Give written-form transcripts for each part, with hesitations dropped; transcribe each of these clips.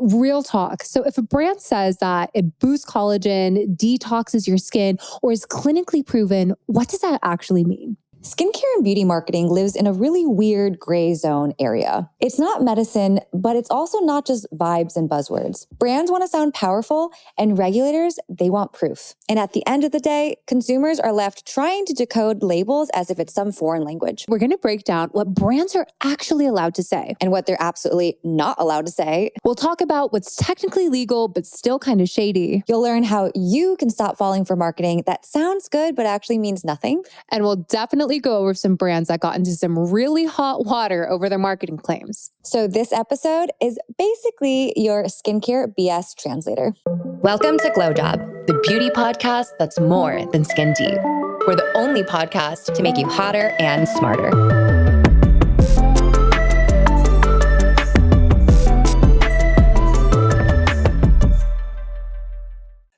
Real talk. So if a brand says that it boosts collagen, detoxes your skin, or is clinically proven, what does that actually mean? Skincare and beauty marketing lives in a really weird gray zone area. It's not medicine, but it's also not just vibes and buzzwords. Brands want to sound powerful, and regulators, they want proof. And at the end of the day, consumers are left trying to decode labels as if it's some foreign language. We're going to break down what brands are actually allowed to say and what they're absolutely not allowed to say. We'll talk about what's technically legal, but still kind of shady. You'll learn how you can stop falling for marketing that sounds good, but actually means nothing. And we'll definitely go over some brands that got into some really hot water over their marketing claims. So this episode is basically your skincare BS translator. Welcome to GlowJob, the beauty podcast that's more than skin deep. We're the only podcast to make you hotter and smarter.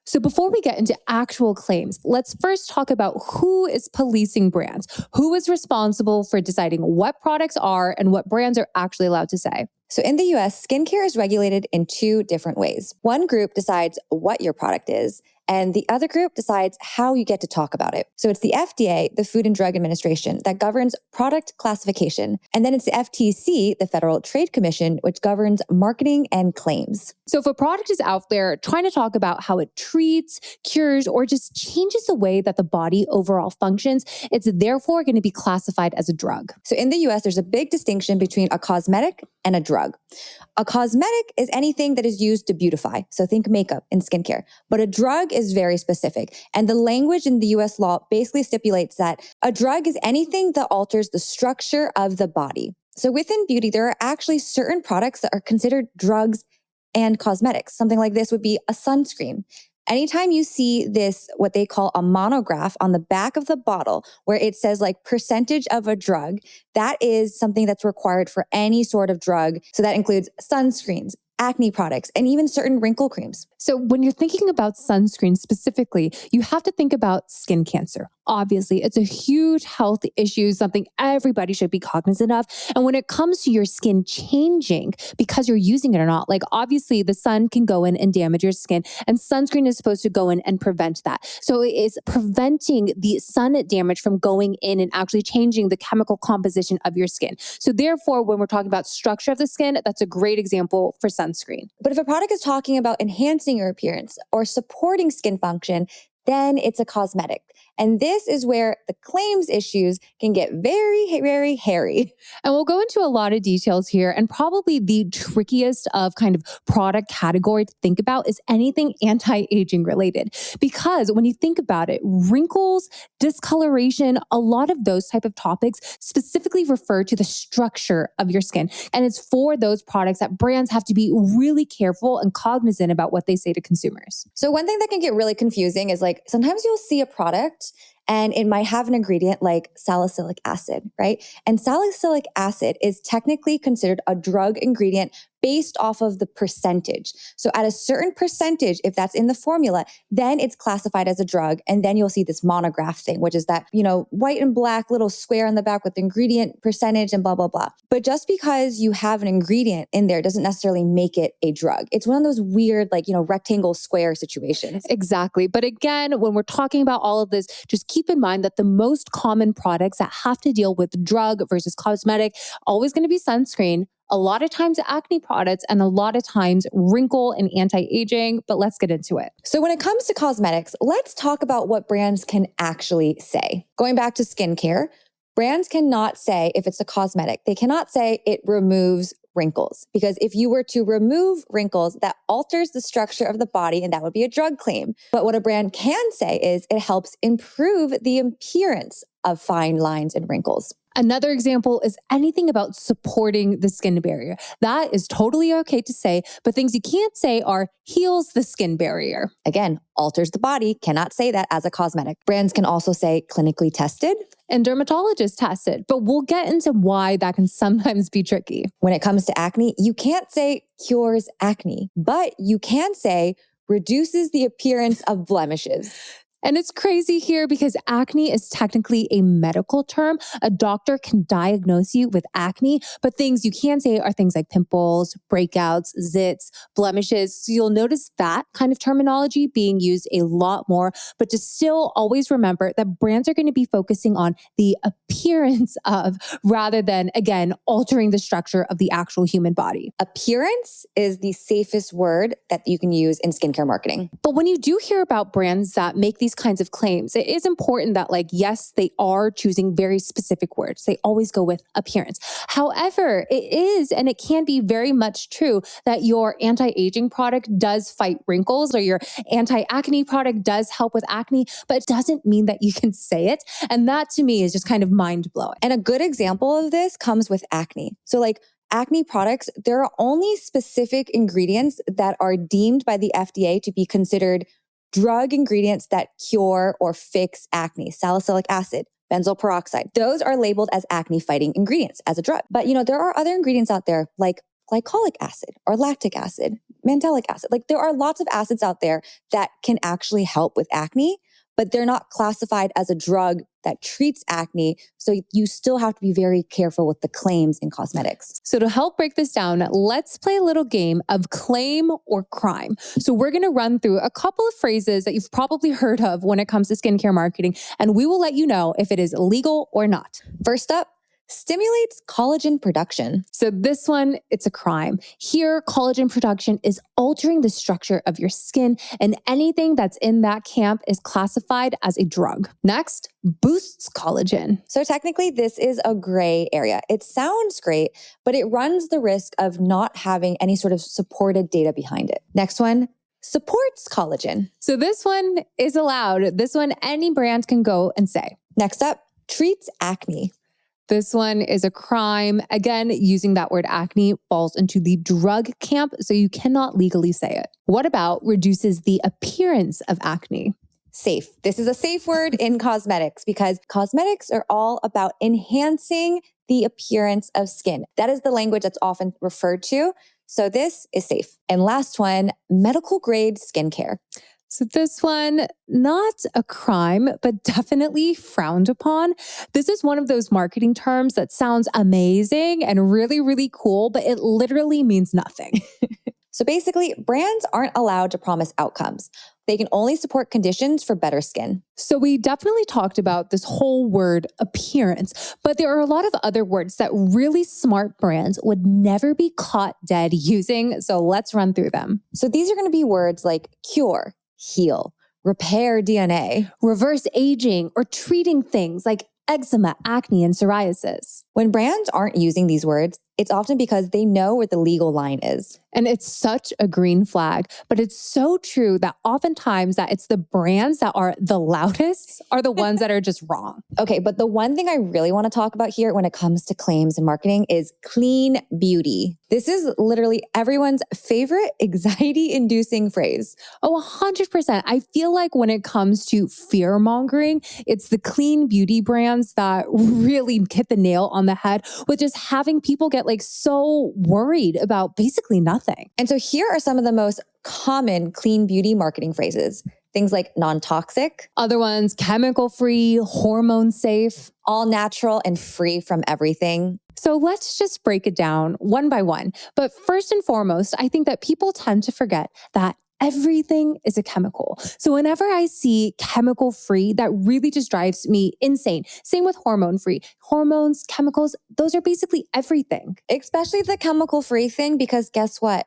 So before we get into actual claims, let's first talk about who is policing brands, who is responsible for deciding what products are and what brands are actually allowed to say. So in the US, skincare is regulated in two different ways. One group decides what your product is, and the other group decides how you get to talk about it. So it's the FDA, the Food and Drug Administration, that governs product classification. And then it's the FTC, the Federal Trade Commission, which governs marketing and claims. So if a product is out there trying to talk about how it treats, cures, or just changes the way that the body overall functions, it's therefore going to be classified as a drug. So in the US, there's a big distinction between a cosmetic and a drug. A cosmetic is anything that is used to beautify. So think makeup and skincare. But a drug is very specific. And the language in the US law basically stipulates that a drug is anything that alters the structure of the body. So within beauty, there are actually certain products that are considered drugs and cosmetics. Something like this would be a sunscreen. Anytime you see this, what they call a monograph on the back of the bottle, where it says like percentage of a drug, that is something that's required for any sort of drug. So that includes sunscreens, acne products, and even certain wrinkle creams. So when you're thinking about sunscreen specifically, you have to think about skin cancer. Obviously, it's a huge health issue, something everybody should be cognizant of. And when it comes to your skin changing because you're using it or not, like obviously the sun can go in and damage your skin, and sunscreen is supposed to go in and prevent that. So it is preventing the sun damage from going in and actually changing the chemical composition of your skin. So therefore, when we're talking about structure of the skin, that's a great example for sunscreen. But if a product is talking about enhancing your appearance or supporting skin function, then it's a cosmetic. And this is where the claims issues can get very, very hairy. And we'll go into a lot of details here. And probably the trickiest of kind of product category to think about is anything anti-aging related. Because when you think about it, wrinkles, discoloration, a lot of those type of topics specifically refer to the structure of your skin. And it's for those products that brands have to be really careful and cognizant about what they say to consumers. So one thing that can get really confusing is like sometimes you'll see a product and it might have an ingredient like salicylic acid, right? And salicylic acid is technically considered a drug ingredient based off of the percentage. So at a certain percentage, if that's in the formula, then it's classified as a drug. And then you'll see this monograph thing, which is that, white and black little square on the back with ingredient percentage and blah, blah, blah. But just because you have an ingredient in there doesn't necessarily make it a drug. It's one of those weird, rectangle square situations. Exactly. But again, when we're talking about all of this, just keep in mind that the most common products that have to deal with drug versus cosmetic, always going to be sunscreen, a lot of times acne products, and a lot of times wrinkle and anti-aging, but let's get into it. So when it comes to cosmetics, let's talk about what brands can actually say. Going back to skincare, brands cannot say if it's a cosmetic, they cannot say it removes wrinkles. Because if you were to remove wrinkles, that alters the structure of the body and that would be a drug claim. But what a brand can say is it helps improve the appearance of fine lines and wrinkles. Another example is anything about supporting the skin barrier. That is totally okay to say, but things you can't say are heals the skin barrier. Again, alters the body, cannot say that as a cosmetic. Brands can also say clinically tested. And dermatologists test it, but we'll get into why that can sometimes be tricky. When it comes to acne, you can't say cures acne, but you can say reduces the appearance of blemishes. And it's crazy here because acne is technically a medical term. A doctor can diagnose you with acne, but things you can say are things like pimples, breakouts, zits, blemishes. So you'll notice that kind of terminology being used a lot more, but just still always remember that brands are going to be focusing on the appearance of rather than, again, altering the structure of the actual human body. Appearance is the safest word that you can use in skincare marketing. But when you do hear about brands that make these kinds of claims, it is important that, like, yes, they are choosing very specific words. They always go with appearance. However, it is, and it can be very much true that your anti-aging product does fight wrinkles or your anti-acne product does help with acne, but it doesn't mean that you can say it. And that to me is just kind of mind blowing. And a good example of this comes with acne. So like acne products, there are only specific ingredients that are deemed by the FDA to be considered drug ingredients that cure or fix acne. Salicylic acid, benzoyl peroxide. Those are labeled as acne fighting ingredients as a drug. But there are other ingredients out there like glycolic acid or lactic acid, mandelic acid. Like there are lots of acids out there that can actually help with acne, but they're not classified as a drug that treats acne. So you still have to be very careful with the claims in cosmetics. So to help break this down, let's play a little game of claim or crime. So we're going to run through a couple of phrases that you've probably heard of when it comes to skincare marketing, and we will let you know if it is legal or not. First up, stimulates collagen production. So this one, it's a crime. Here, collagen production is altering the structure of your skin, and anything that's in that camp is classified as a drug. Next, boosts collagen. So technically, this is a gray area. It sounds great, but it runs the risk of not having any sort of supported data behind it. Next one, supports collagen. So this one is allowed. This one, any brand can go and say. Next up, treats acne. This one is a crime. Again, using that word acne falls into the drug camp, so you cannot legally say it. What about reduces the appearance of acne? Safe. This is a safe word in cosmetics because cosmetics are all about enhancing the appearance of skin. That is the language that's often referred to. So this is safe. And last one, medical grade skincare. So this one, not a crime, but definitely frowned upon. This is one of those marketing terms that sounds amazing and really, really cool, but it literally means nothing. So basically, brands aren't allowed to promise outcomes. They can only support conditions for better skin. So we definitely talked about this whole word appearance, but there are a lot of other words that really smart brands would never be caught dead using. So let's run through them. So these are going to be words like cure, heal, repair DNA, reverse aging, or treating things like eczema, acne, and psoriasis. When brands aren't using these words, it's often because they know where the legal line is. And it's such a green flag, but it's so true that oftentimes that it's the brands that are the loudest are the ones that are just wrong. Okay, but the one thing I really want to talk about here when it comes to claims and marketing is clean beauty. This is literally everyone's favorite anxiety-inducing phrase. Oh, 100%. I feel like when it comes to fear mongering, it's the clean beauty brands that really hit the nail on the head with just having people get like so worried about basically nothing. And so here are some of the most common clean beauty marketing phrases. Things like non-toxic. Other ones, chemical-free, hormone-safe. All natural and free from everything. So let's just break it down one by one. But first and foremost, I think that people tend to forget that everything is a chemical. So whenever I see chemical free, that really just drives me insane. Same with hormone free. Hormones, chemicals, those are basically everything. Especially the chemical free thing, because guess what?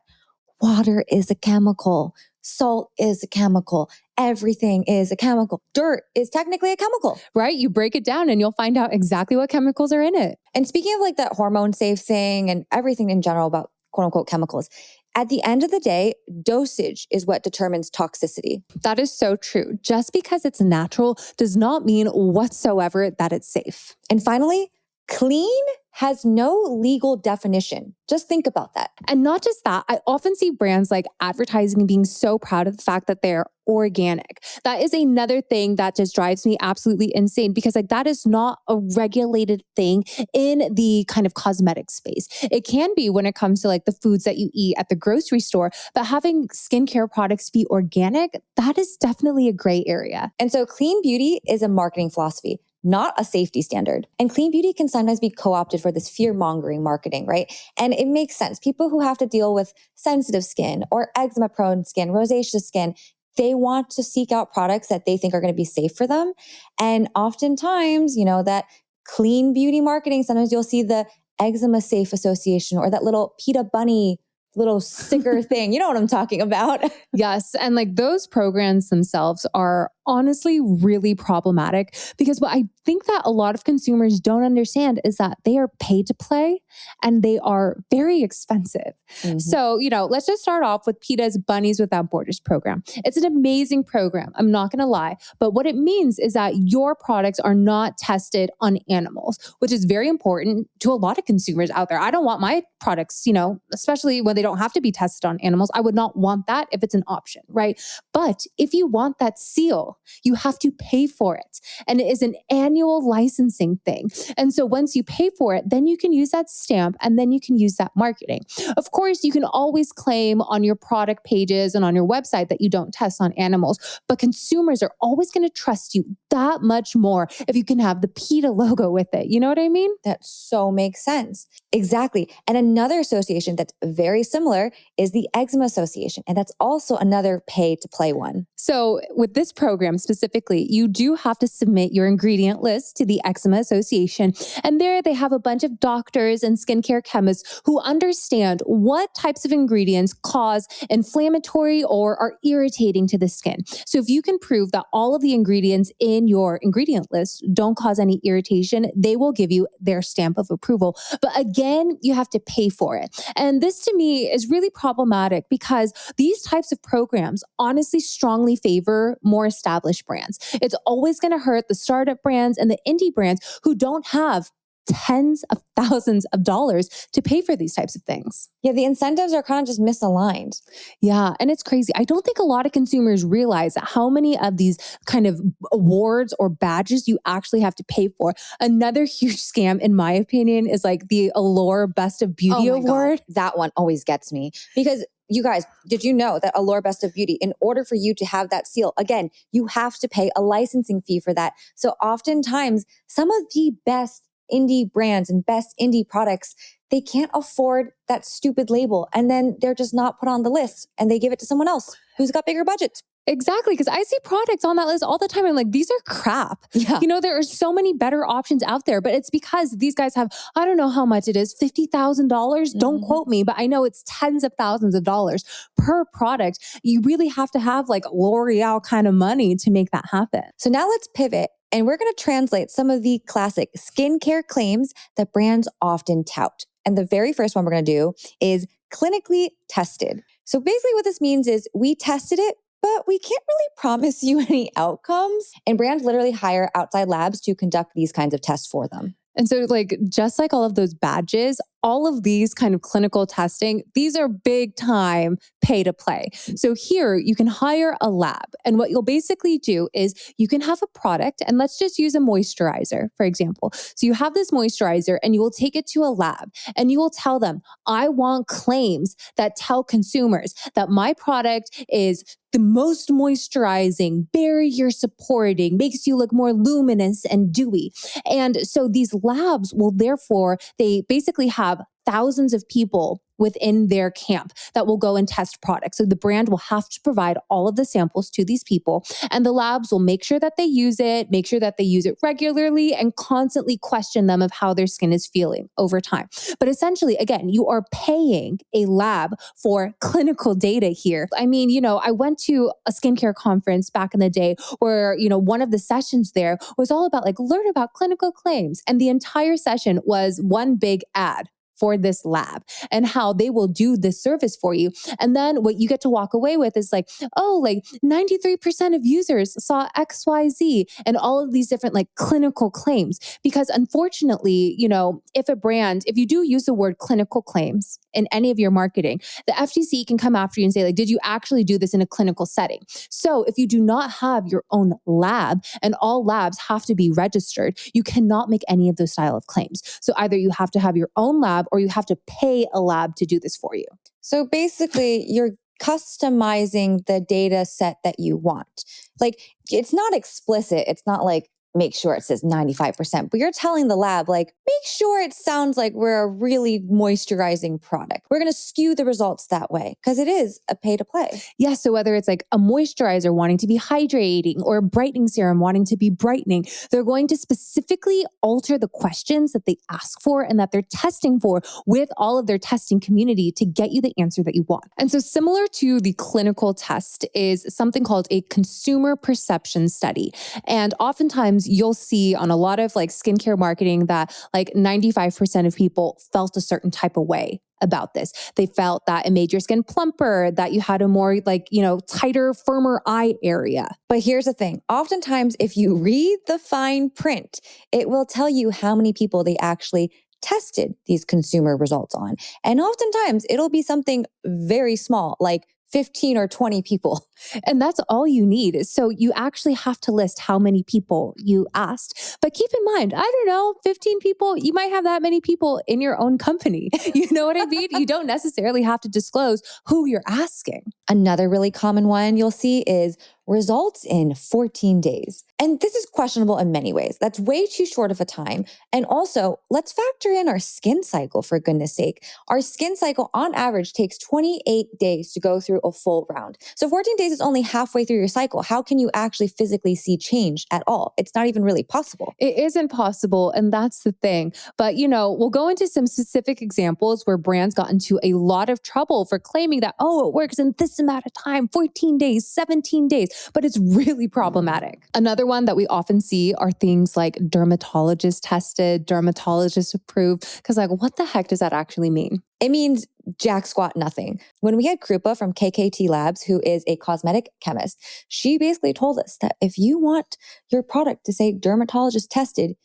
Water is a chemical. Salt is a chemical. Everything is a chemical. Dirt is technically a chemical. Right? You break it down and you'll find out exactly what chemicals are in it. And speaking of like that hormone safe thing and everything in general about quote unquote chemicals, at the end of the day, dosage is what determines toxicity. That is so true. Just because it's natural does not mean whatsoever that it's safe. And finally, clean has no legal definition. Just think about that. And not just that, I often see brands like advertising being so proud of the fact that they're organic. That is another thing that just drives me absolutely insane because like that is not a regulated thing in the kind of cosmetic space. It can be when it comes to like the foods that you eat at the grocery store, but having skincare products be organic, that is definitely a gray area. And so clean beauty is a marketing philosophy, not a safety standard. And clean beauty can sometimes be co-opted for this fear-mongering marketing, right? And it makes sense. People who have to deal with sensitive skin or eczema-prone skin, rosacea skin, they want to seek out products that they think are going to be safe for them. And oftentimes, that clean beauty marketing, sometimes you'll see the Eczema Safe Association or that little PETA bunny little sticker thing. You know what I'm talking about. Yes. And like those programs themselves are honestly really problematic because what I think that a lot of consumers don't understand is that they are paid to play and they are very expensive. Mm-hmm. So, let's just start off with PETA's Bunnies Without Borders program. It's an amazing program. I'm not going to lie. But what it means is that your products are not tested on animals, which is very important to a lot of consumers out there. I don't want my products, especially when they don't have to be tested on animals. I would not want that if it's an option, right? But if you want that seal, you have to pay for it. And it is an annual licensing thing. And so once you pay for it, then you can use that stamp and then you can use that marketing. Of course, you can always claim on your product pages and on your website that you don't test on animals, but consumers are always going to trust you that much more if you can have the PETA logo with it. You know what I mean? That so makes sense. Exactly. And another association that's very similar is the Eczema Association. And that's also another pay to play one. So with this program specifically, you do have to submit your ingredient list to the Eczema Association. And there they have a bunch of doctors and skincare chemists who understand what types of ingredients cause inflammatory or are irritating to the skin. So if you can prove that all of the ingredients in your ingredient list don't cause any irritation, they will give you their stamp of approval. But again, you have to pay for it. And this to me is really problematic because these types of programs honestly strongly favor more established brands. It's always going to hurt the startup brands and the indie brands who don't have tens of thousands of dollars to pay for these types of things. Yeah, the incentives are kind of just misaligned. Yeah, and it's crazy. I don't think a lot of consumers realize how many of these kind of awards or badges you actually have to pay for. Another huge scam, in my opinion, is like the Allure Best of Beauty Award. God, that one always gets me because you guys, did you know that Allure Best of Beauty, in order for you to have that seal, again, you have to pay a licensing fee for that. So oftentimes, some of the best indie brands and best indie products, they can't afford that stupid label. And then they're just not put on the list and they give it to someone else who's got bigger budgets. Exactly. Because I see products on that list all the time. I'm like, these are crap. Yeah. There are so many better options out there, but it's because these guys have, I don't know how much it is, $50,000. Don't quote me, but I know it's tens of thousands of dollars per product. You really have to have like L'Oreal kind of money to make that happen. So now let's pivot and we're going to translate some of the classic skincare claims that brands often tout. And the very first one we're going to do is clinically tested. So basically what this means is we tested it, but we can't really promise you any outcomes. And brands literally hire outside labs to conduct these kinds of tests for them. And so just like all of those badges, all of these kind of clinical testing, these are big time pay to play. So here you can hire a lab. And what you'll basically do is you can have a product, and let's just use a moisturizer, for example. So you have this moisturizer and you will take it to a lab and you will tell them, I want claims that tell consumers that my product is the most moisturizing, barrier supporting, makes you look more luminous and dewy. And so these labs will therefore, they basically have thousands of people within their camp that will go and test products. So the brand will have to provide all of the samples to these people, and the labs will make sure that they use it regularly, and constantly question them of how their skin is feeling over time. But essentially, again, you are paying a lab for clinical data here. I mean, I went to a skincare conference back in the day where, one of the sessions there was all about learn about clinical claims. And the entire session was one big ad for this lab and how they will do this service for you. And then what you get to walk away with is like, oh, like 93% of users saw XYZ and all of these different like clinical claims. Because unfortunately, if you do use the word clinical claims in any of your marketing, the FTC can come after you and say, like, did you actually do this in a clinical setting? So if you do not have your own lab, and all labs have to be registered, you cannot make any of those style of claims. So either you have to have your own lab or you have to pay a lab to do this for you. So basically, you're customizing the data set that you want. Like, it's not explicit. It's not like, make sure it says 95%, but you're telling the lab, like, make sure it sounds like we're a really moisturizing product. We're going to skew the results that way because it is a pay to play. Yeah. So whether it's like a moisturizer wanting to be hydrating or a brightening serum wanting to be brightening, they're going to specifically alter the questions that they ask for and that they're testing for with all of their testing community to get you the answer that you want. And so similar to the clinical test is something called a consumer perception study. And oftentimes you'll see on a lot of like skincare marketing that like 95% of people felt a certain type of way about this. They felt that it made your skin plumper, that you had a more like, tighter, firmer eye area. But here's the thing. Oftentimes, if you read the fine print, it will tell you how many people they actually tested these consumer results on. And oftentimes it'll be something very small, like 15 or 20 people. And that's all you need. So you actually have to list how many people you asked. But keep in mind, I don't know, 15 people, you might have that many people in your own company. You know what I mean? You don't necessarily have to disclose who you're asking. Another really common one you'll see is results in 14 days. And this is questionable in many ways. That's way too short of a time. And also, let's factor in our skin cycle, for goodness sake. Our skin cycle on average takes 28 days to go through a full round. So 14 days is only halfway through your cycle. How can you actually physically see change at all? It's not even really possible. It isn't possible. And that's the thing. But, we'll go into some specific examples where brands got into a lot of trouble for claiming that, oh, it works in this amount of time, 14 days, 17 days. But it's really problematic. Another one that we often see are things like dermatologist tested, dermatologist approved. Because like, what the heck does that actually mean? It means jack squat nothing. When we had Krupa from KKT Labs, who is a cosmetic chemist, she basically told us that if you want your product to say dermatologist tested,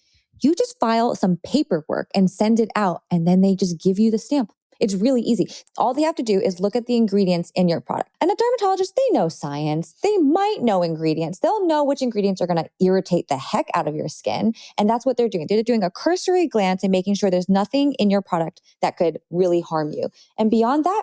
you just file some paperwork and send it out, and then they just give you the stamp. It's really easy. All they have to do is look at the ingredients in your product. And a dermatologist, they know science. They might know ingredients. They'll know which ingredients are going to irritate the heck out of your skin. And that's what they're doing. They're doing a cursory glance and making sure there's nothing in your product that could really harm you. And beyond that,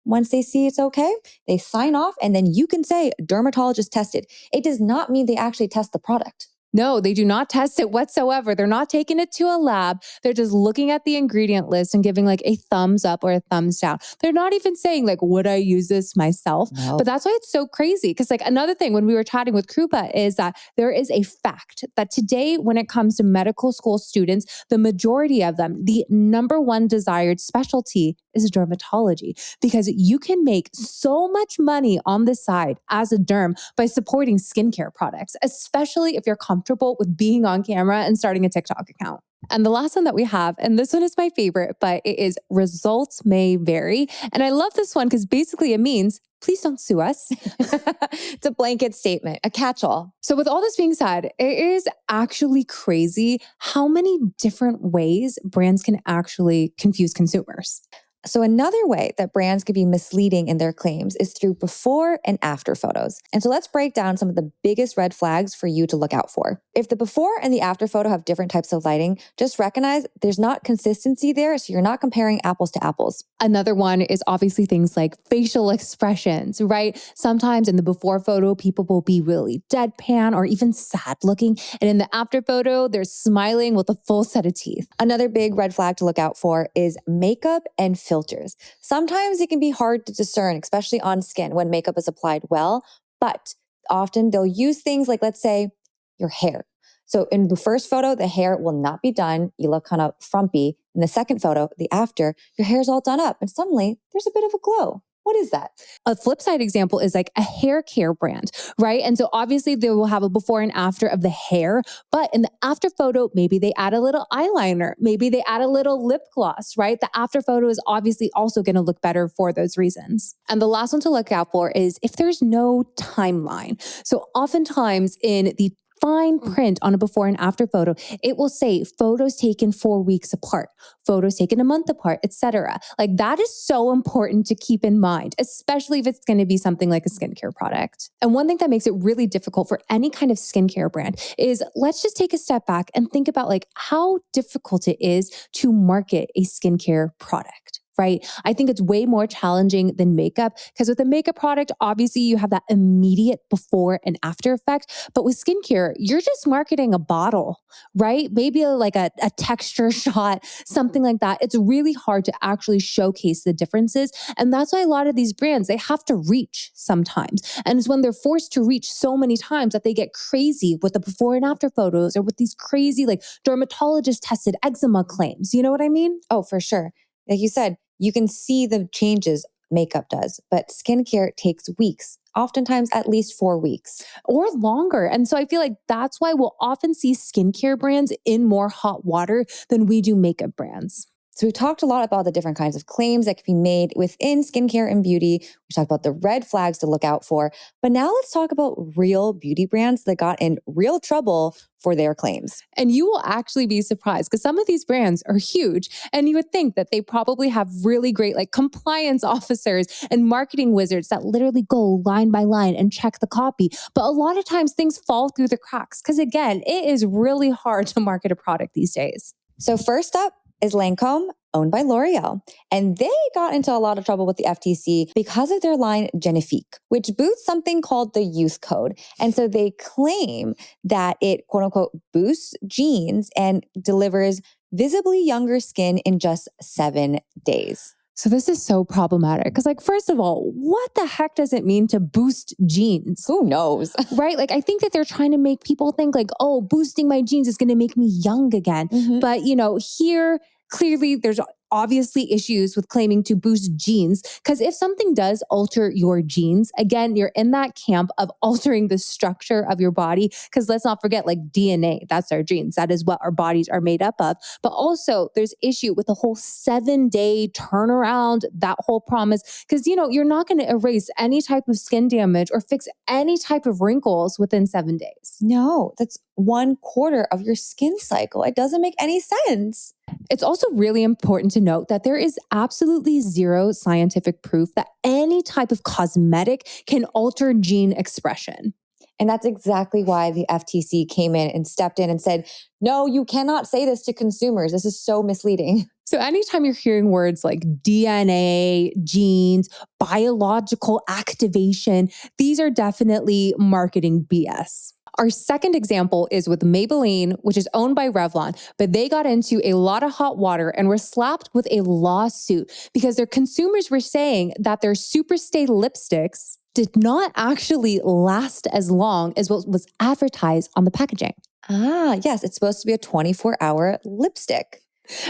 once they see it's okay, they sign off, and then you can say dermatologist tested. It does not mean they actually test the product. No, they do not test it whatsoever. They're not taking it to a lab. They're just looking at the ingredient list and giving like a thumbs up or a thumbs down. They're not even saying like, would I use this myself? No. But that's why it's so crazy. Because like another thing when we were chatting with Krupa is that there is a fact that today when it comes to medical school students, the majority of them, the number one desired specialty is dermatology, because you can make so much money on the side as a derm by supporting skincare products, especially if you're comfortable with being on camera and starting a TikTok account. And the last one that we have, and this one is my favorite, but it is results may vary. And I love this one because basically it means, please don't sue us. It's a blanket statement, a catch-all. So with all this being said, it is actually crazy how many different ways brands can actually confuse consumers. So another way that brands could be misleading in their claims is through before and after photos. And so let's break down some of the biggest red flags for you to look out for. If the before and the after photo have different types of lighting, just recognize there's not consistency there, so you're not comparing apples to apples. Another one is obviously things like facial expressions, right? Sometimes in the before photo, people will be really deadpan or even sad looking. And in the after photo, they're smiling with a full set of teeth. Another big red flag to look out for is makeup and filters. Sometimes it can be hard to discern, especially on skin when makeup is applied well, but often they'll use things like, let's say, your hair. So in the first photo, the hair will not be done. You look kind of frumpy. In the second photo, the after, your hair's all done up and suddenly there's a bit of a glow. What is that? A flip side example is like a hair care brand, right? And so obviously they will have a before and after of the hair, but in the after photo, maybe they add a little eyeliner, maybe they add a little lip gloss, right? The after photo is obviously also going to look better for those reasons. And the last one to look out for is if there's no timeline. So oftentimes in the fine print on a before and after photo, it will say photos taken 4 weeks apart, photos taken a month apart, etc. Like that is so important to keep in mind, especially if it's going to be something like a skincare product. And one thing that makes it really difficult for any kind of skincare brand is let's just take a step back and think about like how difficult it is to market a skincare product. Right? I think it's way more challenging than makeup because with a makeup product, obviously you have that immediate before and after effect. But with skincare, you're just marketing a bottle, right? Maybe like a texture shot, something like that. It's really hard to actually showcase the differences. And that's why a lot of these brands, they have to reach sometimes. And it's when they're forced to reach so many times that they get crazy with the before and after photos or with these crazy like dermatologist tested eczema claims. You know what I mean? Oh, for sure. Like you said, you can see the changes makeup does, but skincare takes weeks, oftentimes at least 4 weeks. Or longer. And so I feel like that's why we'll often see skincare brands in more hot water than we do makeup brands. So we've talked a lot about the different kinds of claims that can be made within skincare and beauty. We talked about the red flags to look out for. But now let's talk about real beauty brands that got in real trouble for their claims. And you will actually be surprised because some of these brands are huge and you would think that they probably have really great like compliance officers and marketing wizards that literally go line by line and check the copy. But a lot of times things fall through the cracks because again, it is really hard to market a product these days. So first up is Lancome, owned by L'Oreal. And they got into a lot of trouble with the FTC because of their line Genifique, which boosts something called the youth code. And so they claim that it, quote unquote, boosts genes and delivers visibly younger skin in just 7 days. So this is so problematic because like, first of all, what the heck does it mean to boost genes? Who knows? Right? Like, I think that they're trying to make people think like, oh, boosting my genes is going to make me young again. Mhm. But, you know, here, clearly there's obviously issues with claiming to boost genes because if something does alter your genes, again, you're in that camp of altering the structure of your body because let's not forget like DNA, that's our genes. That is what our bodies are made up of. But also there's issue with the whole 7-day turnaround, that whole promise, because, you know, you're not going to erase any type of skin damage or fix any type of wrinkles within 7 days. No, that's 1/4 of your skin cycle. It doesn't make any sense. It's also really important to note that there is absolutely zero scientific proof that any type of cosmetic can alter gene expression. And that's exactly why the FTC came in and stepped in and said, no, you cannot say this to consumers. This is so misleading. So anytime you're hearing words like DNA, genes, biological activation, these are definitely marketing BS. Our second example is with Maybelline, which is owned by Revlon, but they got into a lot of hot water and were slapped with a lawsuit because their consumers were saying that their Superstay lipsticks did not actually last as long as what was advertised on the packaging. Ah, yes, it's supposed to be a 24-hour lipstick.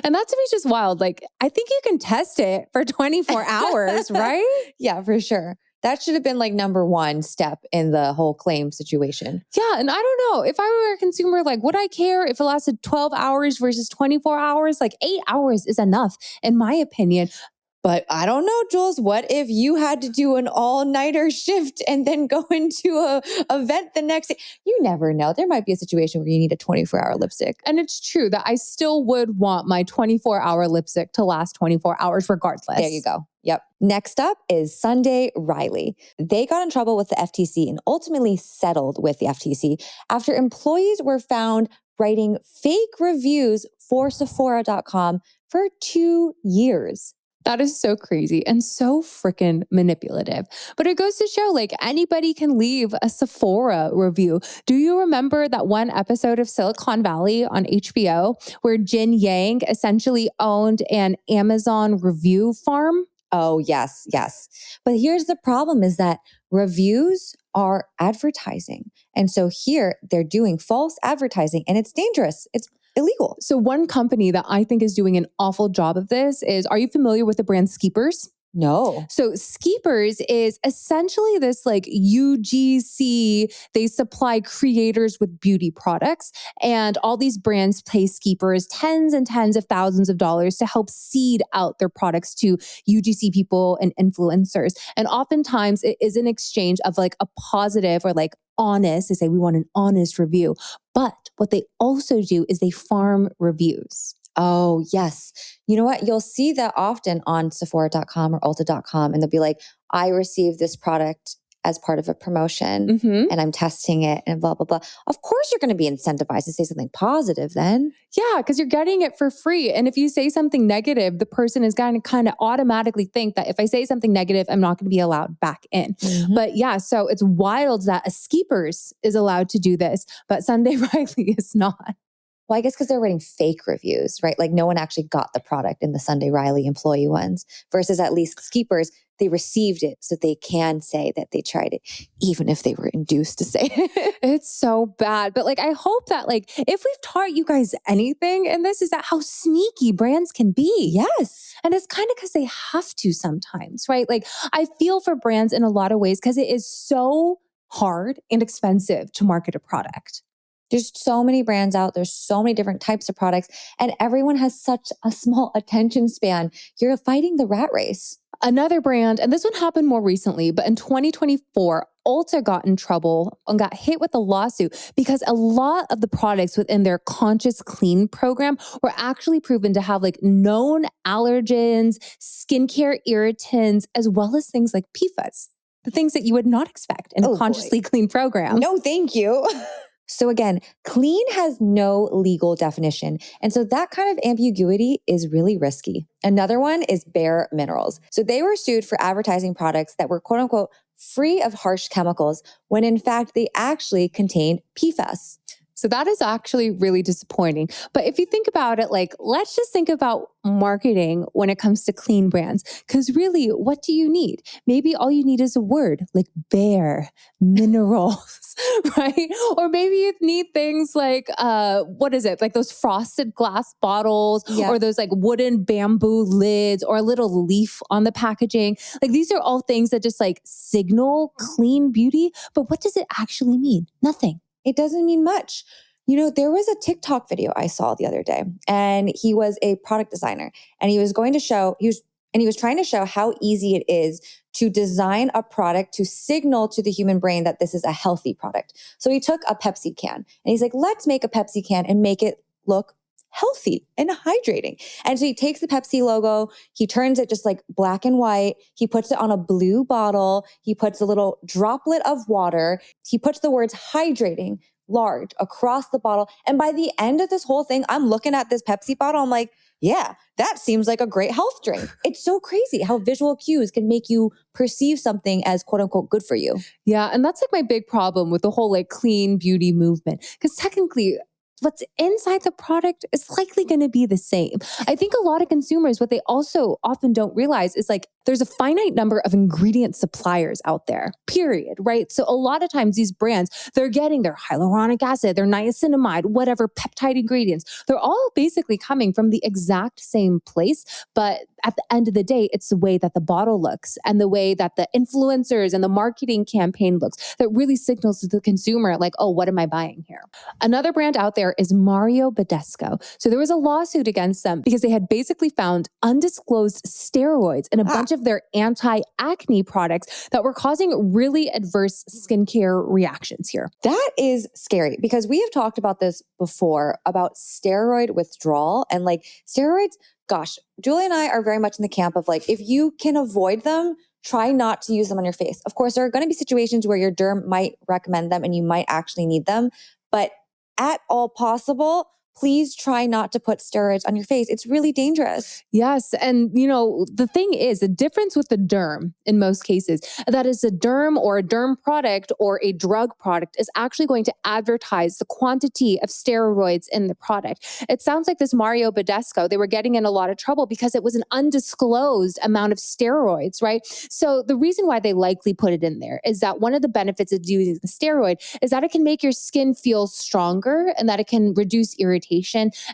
And that to me is just wild. Like, I think you can test it for 24 hours, right? Yeah, for sure. That should have been like number one step in the whole claim situation. Yeah. And I don't know, if I were a consumer, like, would I care if it lasted 12 hours versus 24 hours? Like 8 hours is enough, in my opinion. But I don't know, Jules, what if you had to do an all-nighter shift and then go into a event the next day? You never know. There might be a situation where you need a 24-hour lipstick. And it's true that I still would want my 24-hour lipstick to last 24 hours regardless. There you go. Yep. Next up is Sunday Riley. They got in trouble with the FTC and ultimately settled with the FTC after employees were found writing fake reviews for Sephora.com for 2 years. That is so crazy and so freaking manipulative. But it goes to show like anybody can leave a Sephora review. Do you remember that one episode of Silicon Valley on HBO where Jin Yang essentially owned an Amazon review farm? Oh, yes, yes. But here's the problem is that reviews are advertising. And so here they're doing false advertising and it's dangerous. It's illegal. So one company that I think is doing an awful job of this is, are you familiar with the brand Skeepers? No. So Skeepers is essentially this like UGC. They supply creators with beauty products, and all these brands pay Skeepers tens and tens of thousands of dollars to help seed out their products to UGC people and influencers. And oftentimes it is an exchange of like a positive or like honest. They say we want an honest review. But what they also do is they farm reviews. Oh, yes. You know what? You'll see that often on Sephora.com or Ulta.com, and they'll be like, I received this product as part of a promotion and I'm testing it and blah, blah, blah. Of course, you're going to be incentivized to say something positive then. Yeah, because you're getting it for free. And if you say something negative, the person is going to kind of automatically think that if I say something negative, I'm not going to be allowed back in. But yeah, so it's wild that a Skeepers is allowed to do this, but Sunday Riley is not. Well, I guess because they're writing fake reviews, right? Like no one actually got the product in the Sunday Riley employee ones versus at least Skeepers, they received it so they can say that they tried it, even if they were induced to say it. It's so bad. But like, I hope that like, if we've taught you guys anything in this, is that how sneaky brands can be. Yes. And it's kind of because they have to sometimes, right? Like I feel for brands in a lot of ways because it is so hard and expensive to market a product. There's so many brands out. There's so many different types of products, and everyone has such a small attention span. You're fighting the rat race. Another brand, and this one happened more recently, but in 2024, Ulta got in trouble and got hit with a lawsuit because a lot of the products within their Conscious Clean program were actually proven to have like known allergens, skincare irritants, as well as things like PFAS, the things that you would not expect in a Consciously Clean program. No, thank you. So again, clean has no legal definition. And so that kind of ambiguity is really risky. Another one is Bare Minerals. So they were sued for advertising products that were quote unquote free of harsh chemicals when in fact they actually contained PFAS. So that is actually really disappointing. But if you think about it, like, let's just think about marketing when it comes to clean brands. Because really, what do you need? Maybe all you need is a word like Bare Minerals, right? Or maybe you need things like, what is it? Like those frosted glass bottles or those like wooden bamboo lids or a little leaf on the packaging. Like these are all things that just like signal clean beauty. But what does it actually mean? Nothing. It doesn't mean much. You know, there was a TikTok video I saw the other day, and he was a product designer, and he was trying to show how easy it is to design a product to signal to the human brain that this is a healthy product. So he took a Pepsi can and he's like, let's make a Pepsi can and make it look healthy and hydrating. And so he takes the Pepsi logo, he turns it just like black and white, he puts it on a blue bottle, he puts a little droplet of water, he puts the words hydrating large across the bottle. And by the end of this whole thing, I'm looking at this Pepsi bottle, I'm like, yeah, that seems like a great health drink. It's so crazy how visual cues can make you perceive something as quote unquote good for you. Yeah. And that's like my big problem with the whole like clean beauty movement. Because technically, what's inside the product is likely going to be the same. I think a lot of consumers, what they also often don't realize is like there's a finite number of ingredient suppliers out there, period, right? So a lot of times these brands, they're getting their hyaluronic acid, their niacinamide, whatever peptide ingredients. They're all basically coming from the exact same place. But at the end of the day, it's the way that the bottle looks and the way that the influencers and the marketing campaign looks that really signals to the consumer like, oh, what am I buying here? Another brand out there is Mario Badescu. So there was a lawsuit against them because they had basically found undisclosed steroids in a bunch of their anti-acne products that were causing really adverse skincare reactions here. That is scary because we have talked about this before about steroid withdrawal and like steroids. Gosh, Julie and I are very much in the camp of like, if you can avoid them, try not to use them on your face. Of course, there are going to be situations where your derm might recommend them and you might actually need them, but at all possible, please try not to put steroids on your face. It's really dangerous. Yes. And, you know, the thing is, the difference with the derm in most cases, that is a derm or a derm product or a drug product is actually going to advertise the quantity of steroids in the product. It sounds like this Mario Badescu, they were getting in a lot of trouble because it was an undisclosed amount of steroids, right? So the reason why they likely put it in there is that one of the benefits of using the steroid is that it can make your skin feel stronger and that it can reduce irritation.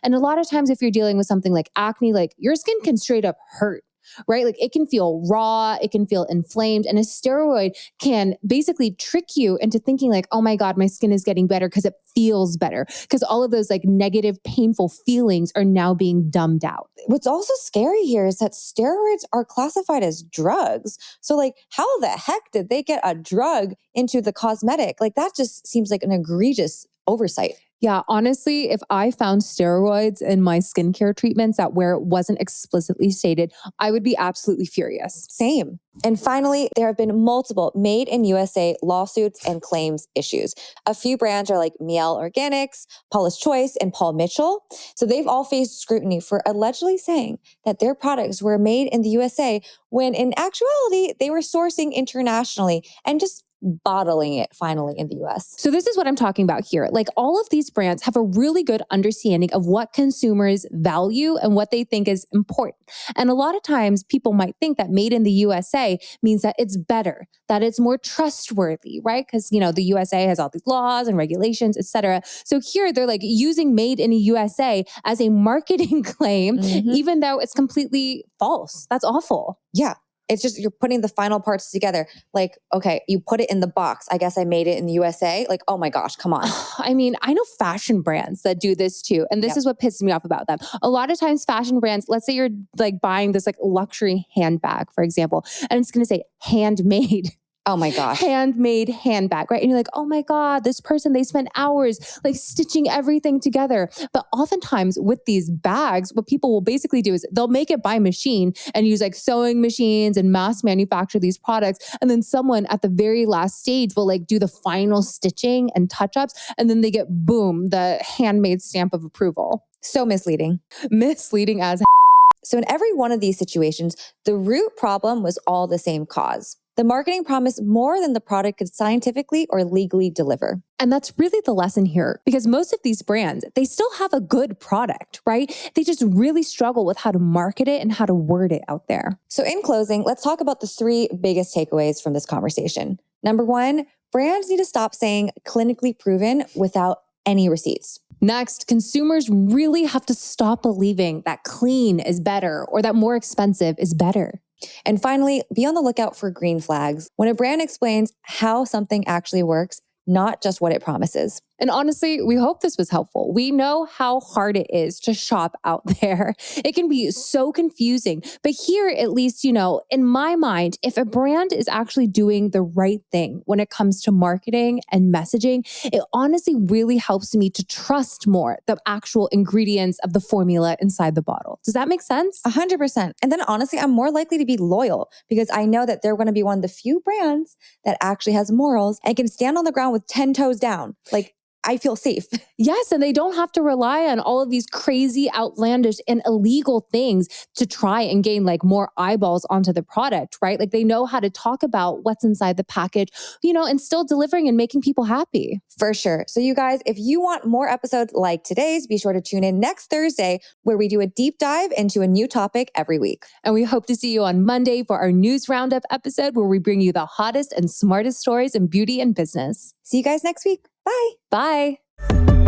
And a lot of times if you're dealing with something like acne, like your skin can straight up hurt right? Like it can feel raw, it can feel inflamed, and a steroid can basically trick you into thinking like, oh my God, my skin is getting better because it feels better. Because all of those like negative, painful feelings are now being dumbed out. What's also scary here is that steroids are classified as drugs. So like, how the heck did they get a drug into the cosmetic? Like that just seems like an egregious oversight. Yeah, honestly, if I found steroids in my skincare treatments that where it wasn't explicitly stated, I would be absolutely furious. Same. And finally, there have been multiple made in USA lawsuits and claims issues. A few brands are like Miele Organics, Paula's Choice, and Paul Mitchell. So they've all faced scrutiny for allegedly saying that their products were made in the USA when in actuality, they were sourcing internationally and just bottling it finally in the US. So this is what I'm talking about here. Like all of these brands have a really good understanding of what consumers value and what they think is important. And a lot of times people might think that made in the USA means that it's better, that it's more trustworthy, right? Because, you know, the USA has all these laws and regulations, et cetera. So here they're like using made in the USA as a marketing claim, even though it's completely false. That's awful. Yeah. It's just you're putting the final parts together. Like, okay, you put it in the box. I guess I made it in the USA. Like, oh my gosh, come on. I mean, I know fashion brands that do this too. And this is what pisses me off about them. A lot of times fashion brands, let's say you're like buying this like luxury handbag, for example, and it's going to say handmade. Oh my gosh. Handmade handbag, right? And you're like, oh my God, this person, they spent hours like stitching everything together. But oftentimes with these bags, what people will basically do is they'll make it by machine and use like sewing machines and mass manufacture these products. And then someone at the very last stage will like do the final stitching and touch-ups. And then they get, boom, the handmade stamp of approval. So misleading. Misleading as So in every one of these situations, the root problem was all the same cause. The marketing promised more than the product could scientifically or legally deliver. And that's really the lesson here, because most of these brands, they still have a good product, right? They just really struggle with how to market it and how to word it out there. So in closing, let's talk about the three biggest takeaways from this conversation. Number one, brands need to stop saying clinically proven without any receipts. Next, consumers really have to stop believing that clean is better or that more expensive is better. And finally, be on the lookout for green flags when a brand explains how something actually works, not just what it promises. And honestly, we hope this was helpful. We know how hard it is to shop out there. It can be so confusing. But here, at least, you know, in my mind, if a brand is actually doing the right thing when it comes to marketing and messaging, it honestly really helps me to trust more the actual ingredients of the formula inside the bottle. Does that make sense? 100%. And then honestly, I'm more likely to be loyal because I know that they're going to be one of the few brands that actually has morals and can stand on the ground with 10 toes down. Like, I feel safe. Yes, and they don't have to rely on all of these crazy, outlandish, and illegal things to try and gain like more eyeballs onto the product, right? Like they know how to talk about what's inside the package, you know, and still delivering and making people happy. For sure. So you guys, if you want more episodes like today's, be sure to tune in next Thursday where we do a deep dive into a new topic every week. And we hope to see you on Monday for our news roundup episode where we bring you the hottest and smartest stories in beauty and business. See you guys next week. Bye. Bye.